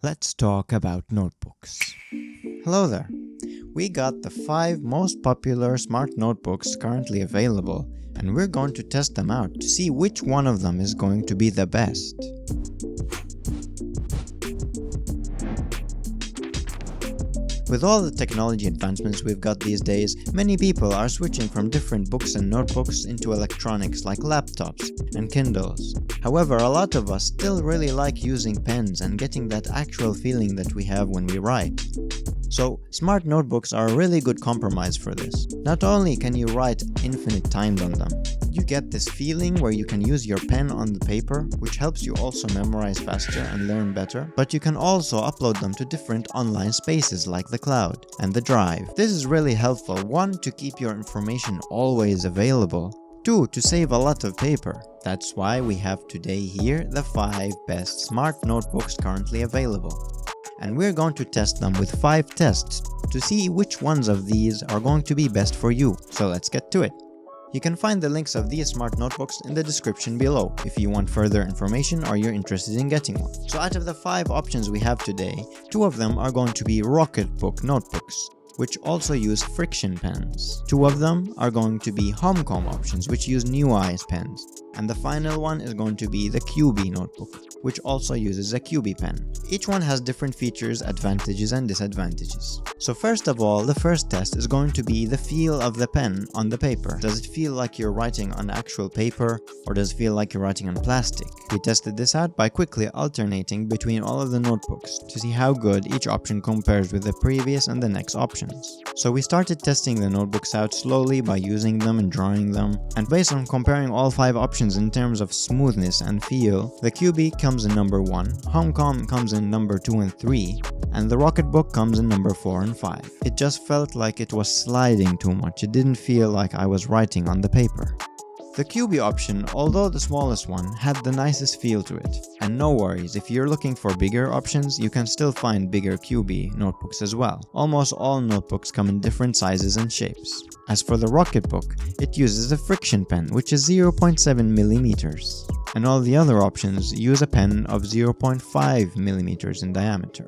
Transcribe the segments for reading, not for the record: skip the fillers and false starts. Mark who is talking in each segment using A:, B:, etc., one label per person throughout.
A: Let's talk about notebooks. Hello there! We got the 5 most popular smart notebooks currently available, and we're going to test them out to see which one of them is going to be the best. With all the technology advancements we've got these days, many people are switching from different books and notebooks into electronics like laptops and Kindles. However, a lot of us still really like using pens and getting that actual feeling that we have when we write. So, smart notebooks are a really good compromise for this. Not only can you write infinite times on them, you get this feeling where you can use your pen on the paper, which helps you also memorize faster and learn better, but you can also upload them to different online spaces like the cloud and the drive. This is really helpful, 1, to keep your information always available, 2, to save a lot of paper. That's why we have today here the 5 best smart notebooks currently available. And we're going to test them with 5 tests to see which ones of these are going to be best for you. So let's get to it. You can find the links of these smart notebooks in the description below if you want further information or you're interested in getting one. So out of the 5 options we have today, 2 of them are going to be Rocketbook notebooks, which also use friction pens. 2 of them are going to be Homcom options, which use new eyes pens. And the final one is going to be the Kiyubeie notebook, which also uses a Kiyubeie pen. Each one has different features, advantages and disadvantages. So first of all, the first test is going to be the feel of the pen on the paper. Does it feel like you're writing on actual paper, or does it feel like you're writing on plastic? We tested this out by quickly alternating between all of the notebooks to see how good each option compares with the previous and the next options. So we started testing the notebooks out slowly by using them and drawing them, and based on comparing all 5 options in terms of smoothness and feel, the Kiyubeie comes in number 1, Homcom comes in number 2 and 3, and the Rocketbook comes in number 4 and 5. It just felt like it was sliding too much, it didn't feel like I was writing on the paper. The Kiyubeie option, although the smallest one, had the nicest feel to it. And no worries, if you're looking for bigger options, you can still find bigger Kiyubeie notebooks as well. Almost all notebooks come in different sizes and shapes. As for the Rocketbook, it uses a friction pen, which is 0.7 millimeters. And all the other options use a pen of 0.5 millimeters in diameter.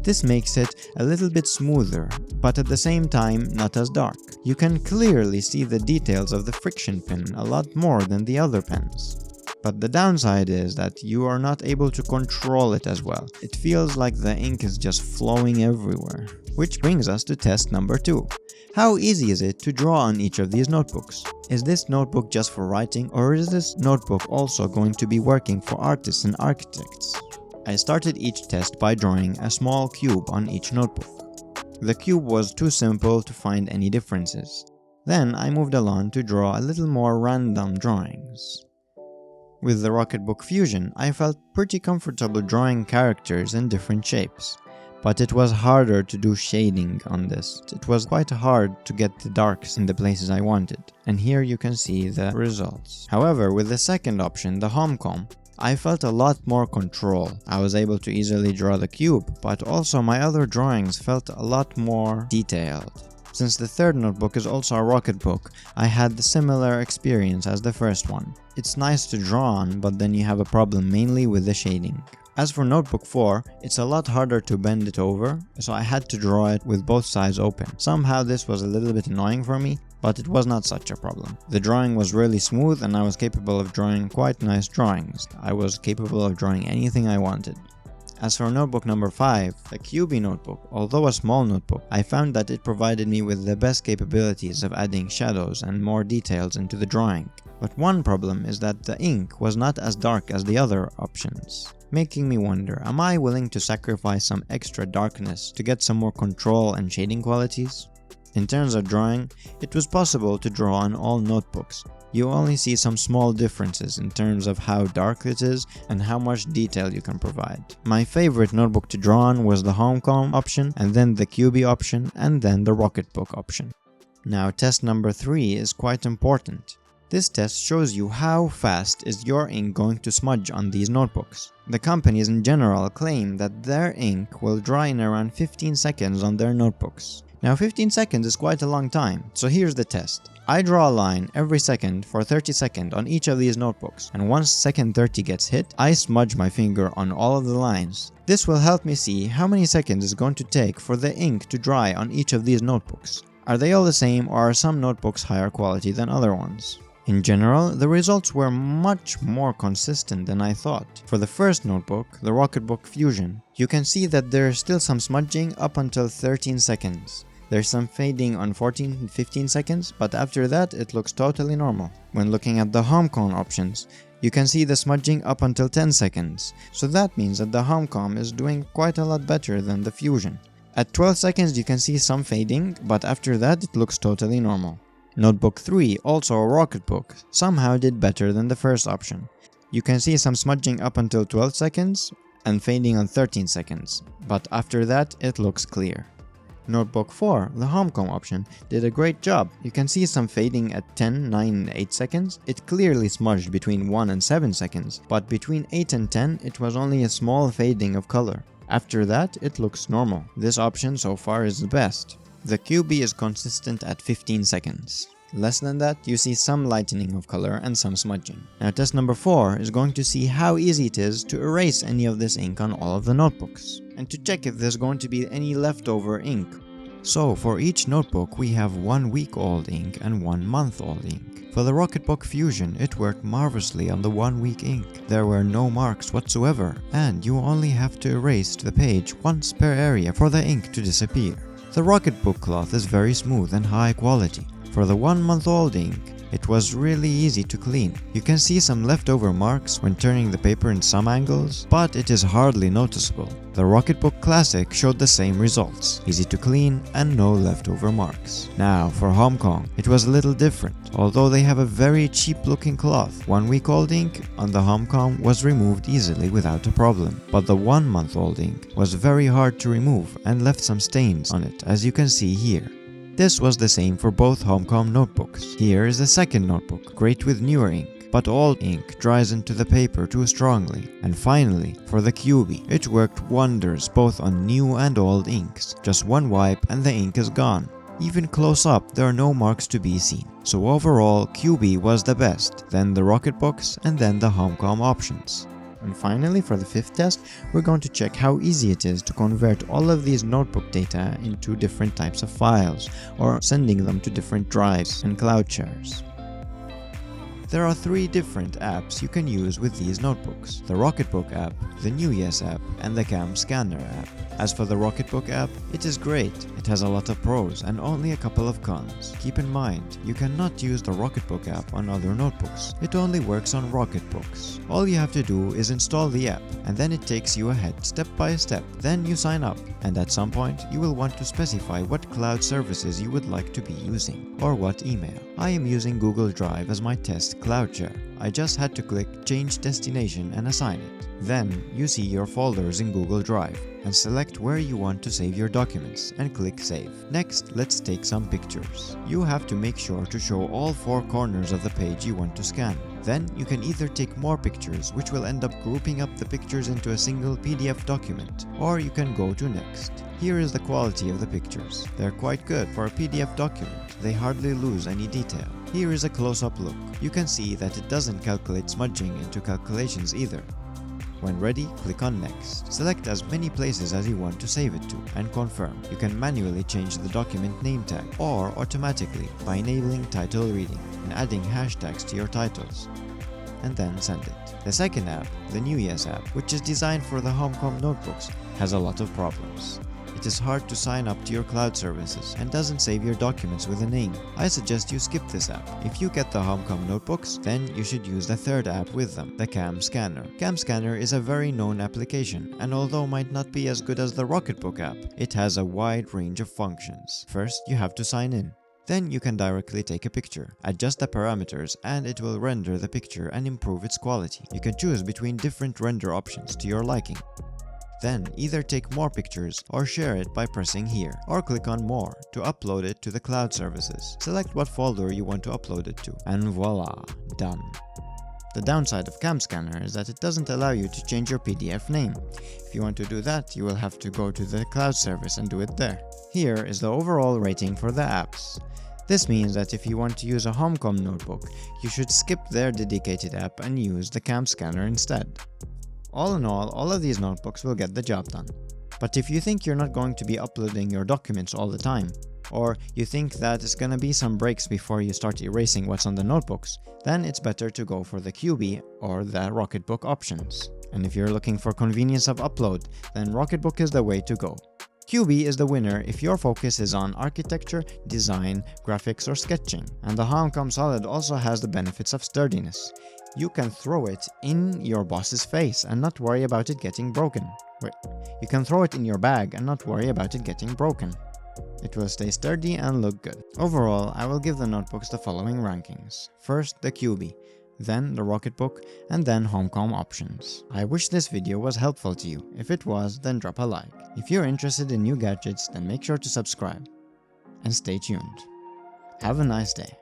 A: This makes it a little bit smoother, but at the same time not as dark. You can clearly see the details of the friction pen a lot more than the other pens. But the downside is that you are not able to control it as well. It feels like the ink is just flowing everywhere. Which brings us to test number 2. How easy is it to draw on each of these notebooks? Is this notebook just for writing, or is this notebook also going to be working for artists and architects? I started each test by drawing a small cube on each notebook. The cube was too simple to find any differences. Then I moved along to draw a little more random drawings. With the Rocketbook Fusion, I felt pretty comfortable drawing characters in different shapes. But it was harder to do shading on this. It was quite hard to get the darks in the places I wanted. And here you can see the results. However, with the second option, the Homcom, I felt a lot more control. I was able to easily draw the cube, but also my other drawings felt a lot more detailed. Since the third notebook is also a Rocketbook, I had the similar experience as the first one. It's nice to draw on, but then you have a problem mainly with the shading. As for notebook 4, it's a lot harder to bend it over, so I had to draw it with both sides open. Somehow this was a little bit annoying for me, but it was not such a problem. The drawing was really smooth and I was capable of drawing quite nice drawings. I was capable of drawing anything I wanted. As for notebook number 5, the Kiyubeie notebook, although a small notebook, I found that it provided me with the best capabilities of adding shadows and more details into the drawing. But one problem is that the ink was not as dark as the other options, making me wonder, am I willing to sacrifice some extra darkness to get some more control and shading qualities? In terms of drawing, it was possible to draw on all notebooks. You only see some small differences in terms of how dark it is and how much detail you can provide. My favorite notebook to draw on was the Homecom option, and then the Kiyubeie option, and then the Rocketbook option. Now test number 3 is quite important. This test shows you how fast is your ink going to smudge on these notebooks. The companies in general claim that their ink will dry in around 15 seconds on their notebooks. Now 15 seconds is quite a long time, so here's the test. I draw a line every second for 30 seconds on each of these notebooks, and once second 30 gets hit, I smudge my finger on all of the lines. This will help me see how many seconds it's going to take for the ink to dry on each of these notebooks. Are they all the same, or are some notebooks higher quality than other ones? In general, the results were much more consistent than I thought. For the first notebook, the Rocketbook Fusion, you can see that there's still some smudging up until 13 seconds. There's some fading on 14 and 15 seconds, but after that it looks totally normal. When looking at the Homcom options, you can see the smudging up until 10 seconds, so that means that the Homcom is doing quite a lot better than the Fusion. At 12 seconds you can see some fading, but after that it looks totally normal. Notebook 3, also a Rocketbook, somehow did better than the first option. You can see some smudging up until 12 seconds and fading on 13 seconds, but after that it looks clear. Notebook 4, the Homcom option, did a great job. You can see some fading at 10, 9 and 8 seconds. It clearly smudged between 1 and 7 seconds, but between 8 and 10 it was only a small fading of color. After that it looks normal. This option so far is the best. The Kiyubeie is consistent at 15 seconds. Less than that, you see some lightening of color and some smudging. Now test number 4 is going to see how easy it is to erase any of this ink on all of the notebooks, and to check if there's going to be any leftover ink. So for each notebook we have 1 week old ink and 1 month old ink. For the Rocketbook Fusion, it worked marvelously on the 1 week ink. There were no marks whatsoever, and you only have to erase the page once per area for the ink to disappear. The Rocketbook cloth is very smooth and high quality. For the 1 month old ink, it was really easy to clean. You can see some leftover marks when turning the paper in some angles, but it is hardly noticeable. The Rocketbook Classic showed the same results, easy to clean and no leftover marks. Now for Homcom, it was a little different. Although they have a very cheap looking cloth, 1 week old ink on the Homcom was removed easily without a problem, but the 1 month old ink was very hard to remove and left some stains on it, as you can see here. This was the same for both Homcom notebooks. Here is the second notebook, great with newer ink, but old ink dries into the paper too strongly. And finally, for the Kiyubeie, it worked wonders both on new and old inks. Just one wipe and the ink is gone. Even close up, there are no marks to be seen. So overall, Kiyubeie was the best, then the Rocketbooks, and then the Homcom options. And finally, for the 5th test, we're going to check how easy it is to convert all of these notebook data into different types of files, or sending them to different drives and cloud shares. There are 3 different apps you can use with these notebooks: the Rocketbook app, the New Yes app, and the Cam Scanner app. As for the Rocketbook app, it is great. It has a lot of pros and only a couple of cons. Keep in mind, you cannot use the Rocketbook app on other notebooks. It only works on Rocketbooks. All you have to do is install the app, and then it takes you ahead step by step. Then you sign up, and at some point you will want to specify what cloud services you would like to be using, or what email. I am using Google Drive as my test cloud share. I just had to click Change Destination and assign it. Then you see your folders in Google Drive, and select where you want to save your documents and click Save. Next, let's take some pictures. You have to make sure to show all 4 corners of the page you want to scan. Then you can either take more pictures, which will end up grouping up the pictures into a single PDF document, or you can go to Next. Here is the quality of the pictures. They're quite good for a PDF document. They hardly lose any detail. Here is a close-up look. You can see that it doesn't calculate smudging into calculations either. When ready, click on Next. Select as many places as you want to save it to and confirm. You can manually change the document name tag, or automatically by enabling title reading and adding hashtags to your titles, and then send it. The second app, the New Yes app, which is designed for the Homcom notebooks, has a lot of problems. It is hard to sign up to your cloud services and doesn't save your documents with a name. I suggest you skip this app. If you get the Homcom notebooks, then you should use the third app with them, the Cam Scanner. Cam Scanner is a very known application, and although might not be as good as the Rocketbook app, it has a wide range of functions. First, you have to sign in. Then you can directly take a picture, adjust the parameters, and it will render the picture and improve its quality. You can choose between different render options to your liking. Then either take more pictures or share it by pressing here, or click on More to upload it to the cloud services. Select what folder you want to upload it to, and voila, done. The downside of CamScanner is that it doesn't allow you to change your PDF name. If you want to do that, you will have to go to the cloud service and do it there. Here is the overall rating for the apps. This means that if you want to use a Homcom notebook, you should skip their dedicated app and use the CamScanner instead. All in all of these notebooks will get the job done. But if you think you're not going to be uploading your documents all the time, or you think that it's gonna be some breaks before you start erasing what's on the notebooks, then it's better to go for the Kiyubeie or the Rocketbook options. And if you're looking for convenience of upload, then Rocketbook is the way to go. Kiyubeie is the winner if your focus is on architecture, design, graphics, or sketching. And the Homcom Solid also has the benefits of sturdiness. You can throw it in your boss's face and not worry about it getting broken. You can throw it in your bag and not worry about it getting broken. It will stay sturdy and look good. Overall, I will give the notebooks the following rankings. First, the Kiyubeie, then the Rocketbook, and then Homecom options. I wish this video was helpful to you. If it was, then drop a like. If you're interested in new gadgets, then make sure to subscribe. And stay tuned. Have a nice day.